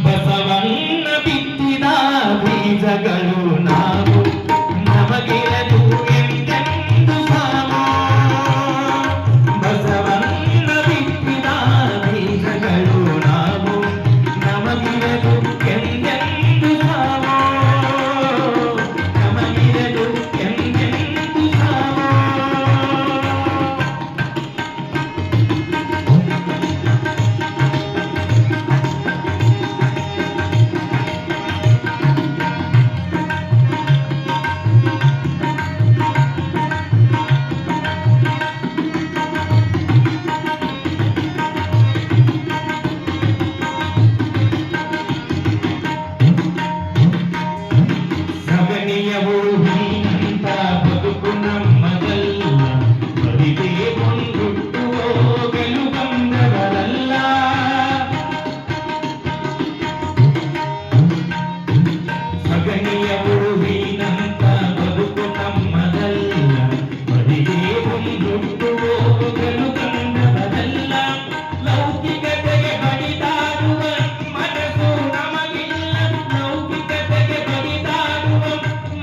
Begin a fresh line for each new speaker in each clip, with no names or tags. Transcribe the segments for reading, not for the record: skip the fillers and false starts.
ಬಸವಣ್ಣ ಬಿತ್ತಿದ ಬೀಜಗಳು ನಾವು ನಮಗಿರದು ಎಂದೆಂದು ಸಾವು. ಬಸವಣ್ಣ ಬಿತ್ತಿದ ಬೀಜಗಳು ನಾವು ನಮಗಿರದು ಎಂದೆಂದು ಸಾವು. ನಮಗಿರದು ಎಂದೆಂದು ಸಾವು. ಸಗಣಿಯ ಉಳುವಿನಂತ ಬದುಕು ನಮ್ಮದಲ್ಲ, ಬರಿದೇ ಒಂದುಟ್ಟು ಹೋಗಲು ಬಂದವರಲ್ಲ. ಸಗಣಿಯ ಉಳುವಿನಂತ ಬದುಕು ನಮ್ಮದಲ್ಲ, ಬರಿದೇ ಒಂದುಟ್ಟು ಹೋಗಲು ಬಂದವರಲ್ಲ. ಲೌಕಿಕತೆಗೆ ಬಡಿದಾಡುವ ಮನಸ್ಸು ನಮಗಿಲ್ಲ, ಲೌಕಿಕತೆಗೆ ಬಡಿದಾಡುವ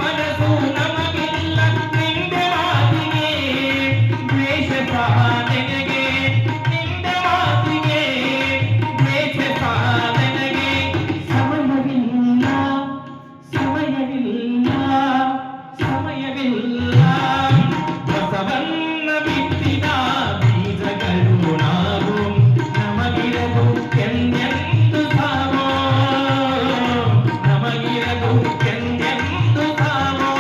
ಮನಸ್ಸು ನಮಗಿಲ್ಲ. ನಿಂದೆ ಮಾತಿಗೆ ದ್ವೇಷ ಸಾಧನೆಗೆ, ನಿಂದೆ ಮಾತಿಗೆ ದ್ವೇಷ ಸಾಧನೆಗೆ ಸಮಯವಿಲ್ಲ, ಸಮಯವಿಲ್ಲ, ಸಮಯವಿಲ್ಲ. ಬಸವಣ್ಣ ಬಿತ್ತಿದ ಬೀಜಗಳು ನಾವು ನಮಗಿರದು ಎಂದೆಂದು ಸಾವು. ನಮಗಿರದು ಎಂದೆಂದು ಸಾವು.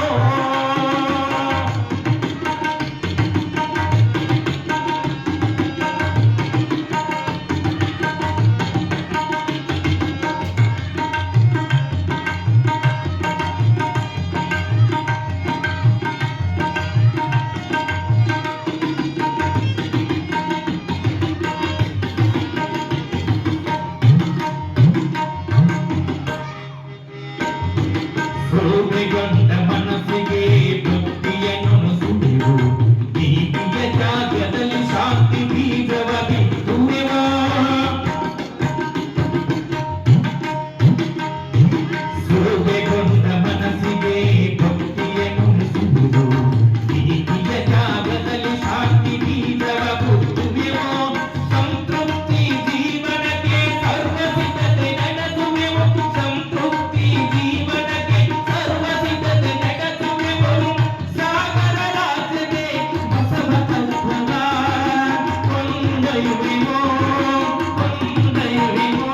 ಸೋಮೆಗೊಂಡ ಮನಸ್ಸಿಗೆ ಭಕ್ತಿಯನ್ನು ಸುರಿದು, ನೀತಿಯ ಜಾಗದಲ್ಲಿ ಶಾಂತಿ ಬೀಜವ ಬಿತ್ತುವೆವ. ಸೋಮೆಗೊಂಡ ಮನಸ್ಸಿಗೆ ಭಕ್ತಿಯನ್ನು ಸುರಿದು, ನೀತಿಯ ಜಾಗದಲ್ಲಿ ಶಾಂತಿ ಬೀಜವ ಬಿತ್ತುವೆವೋ. ಸಂತೃಪ್ತಿ ಜೀವನಕ್ಕೆ ಸರ್ವಸಿದ್ಧತೆ ನಡೆಸುವೆವು, ಸಂತೃಪ್ತಿ ಜೀವನಕ್ಕೆ ಸರ್ವಸಿದ್ಧತೆ ನಡೆಸುವೆವು. ಸಾಗರ ರಾಜ್ಯಕ್ಕೆ ಬಸವ ತತ್ವದ ಕೊಂಡೊಯ್ಯುವೆವೋ, ಕೊಂಡೊಯ್ಯುವೆವೋ,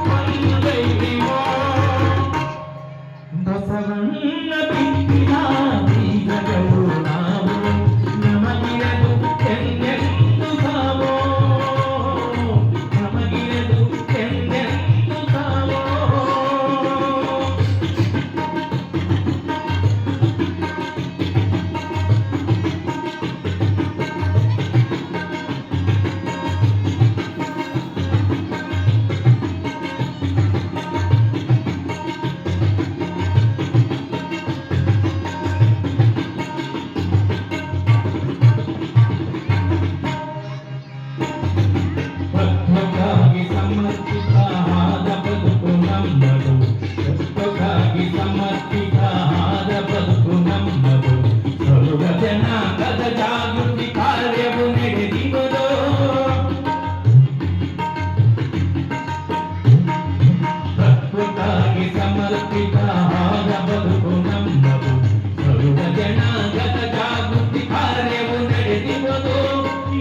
ಕೊಂಡೊಯ್ಯುವೆವೋ. ಬಸವಣ್ಣ ಬಿತ್ತಿದ ಬೀಜಗಳು ನಾವು ನಮಗಿರದು ಎಂದೆಂದು ಸಾವು. ನಮಗಿರದು ಎಂದೆಂದು ಸಾವು. ತತ್ವಕ್ಕಾಗಿ ಸಮರ್ಪಿತ ಆದ ಬದುಕು ನಮ್ಮದು, ತತ್ವಕ್ಕಾಗಿ ಸಮರ್ಪಿತ ಆದ ಬದುಕು ನಮ್ಮದು. ಸರ್ವ ಜನಾಂಗದ ಜಾಗೃತಿ ಕಾರ್ಯವು ನಡೆದಿರುವುದು. ತತ್ವಕ್ಕಾಗಿ ಸಮರ್ಪಿತ ಆದ ಬದುಕು ನಮ್ಮದು. ಸರ್ವ ಜನಾಂಗದ ಜಾಗೃತಿ ಕಾರ್ಯವು ನಡೆದಿರುವುದು.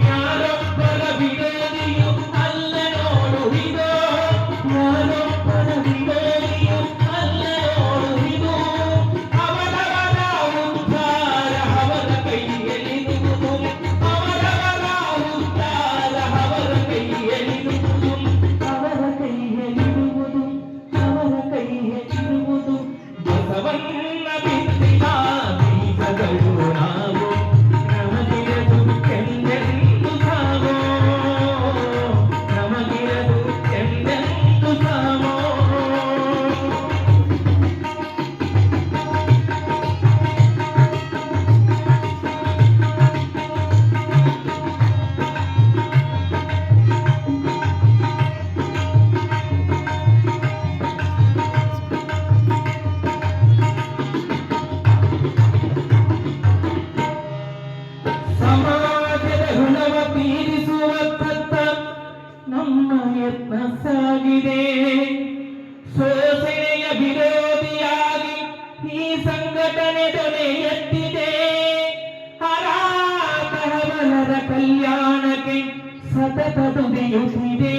ಯಾರೊಬ್ಬರ ವಿರೋಧಿಯು ಅಲ್ಲ ನೋಡು ಇದು, ಯಾರೊಬ್ಬರ ವಿರೋಧಿಯು ಅಲ್ಲ ನೋಡು ಇದು. ಅವರವರ ಉದ್ಧಾರ ಅವರ ಕೈಯಲ್ಲಿರುವುದು, ಅವರವರ ಉದ್ಧಾರ ಅವರ ಕೈಯಲ್ಲಿರುವುದು, ಅವರ ಕೈಯಲ್ಲಿರುವುದು, ಅವರ ಕೈಯಲ್ಲಿರುವುದು. ಎತ್ತಿದೆ. ಶೋಷಣೆಯ ವಿರೋಧಿಯಾಗಿ ಈ ಸಂಘಟನೆ ಧ್ವನಿ ಎತ್ತಿದೆ. ಅನಾಥ ಹವಲರ ಕಲ್ಯಾಣಕ್ಕೆ ಸತತ ದುಡಿಯುತ್ತಿದೆ.